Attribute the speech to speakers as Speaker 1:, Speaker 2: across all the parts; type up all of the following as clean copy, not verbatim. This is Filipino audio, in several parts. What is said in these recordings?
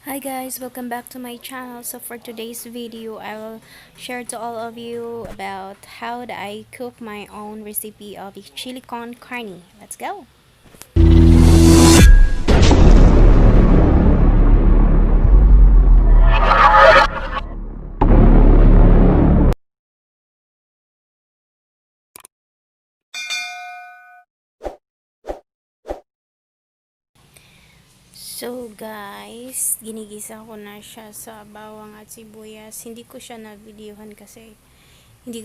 Speaker 1: Hi guys, welcome back to my channel. So for today's video, I will share to all of you about how I cook my own recipe of chili con carne. Let's go! So guys, ginigisa ko na siya sa bawang at sibuyas. Hindi ko siya na-videohan kasi hindi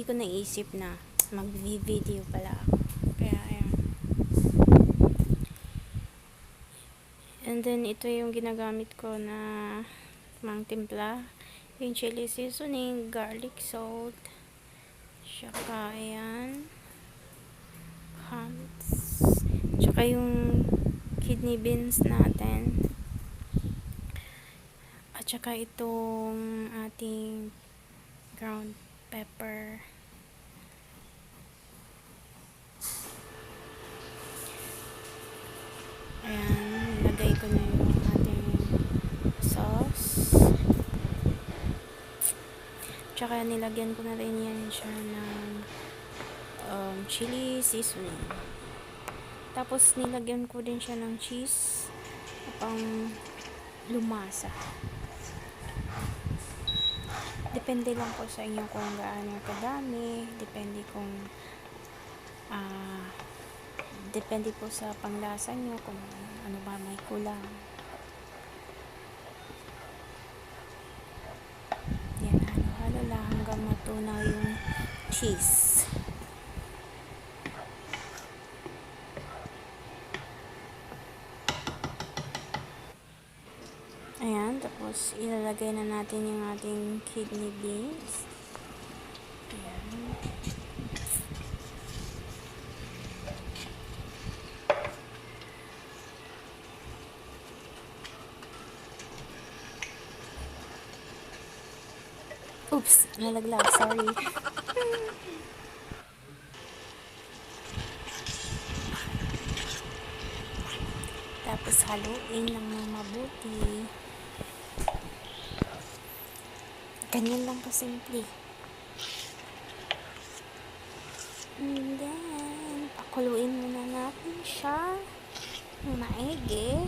Speaker 1: ko naisip na mag-video pala ako. Kaya ayan. And then ito yung ginagamit ko na mang timpla. Yung chili seasoning, garlic salt, tsaka ayan, hams, tsaka yung kidney beans natin, at tsaka itong ating ground pepper. Ayan, nilagay ko na yung ating sauce. Tsaka nilagyan ko na rin yan siya ng chili seasoning. Tapos nilagyan ko din siya ng cheese upang lumasa. Depende lang po sa inyo kung gaano kadami, ah, depende po sa panglasa nyo kung ano ba may kulang. Yan, halo-halo lang hanggang matunaw yung cheese. Ayan, tapos ilalagay na natin yung ating kidney beans. Ayan. Oops, nalaglag, sorry. Tapos haluin lang ng mabuti. Ganyan lang kasimple. And then, pakuluin muna natin siya ng maigi.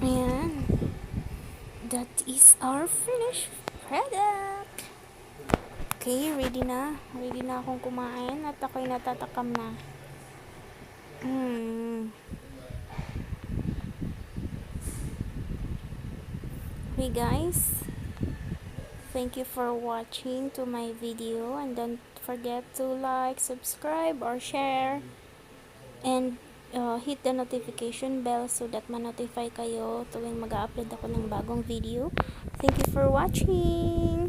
Speaker 1: Ayan. That is our finished product. Okay, ready na. Ready na akong kumain at ako'y natatakam na. Hey guys, thank you for watching to my video, and don't forget to like, subscribe, or share, and hit the notification bell so that ma-notify kayo tuwing mag-upload ako ng bagong video. Thank you for watching.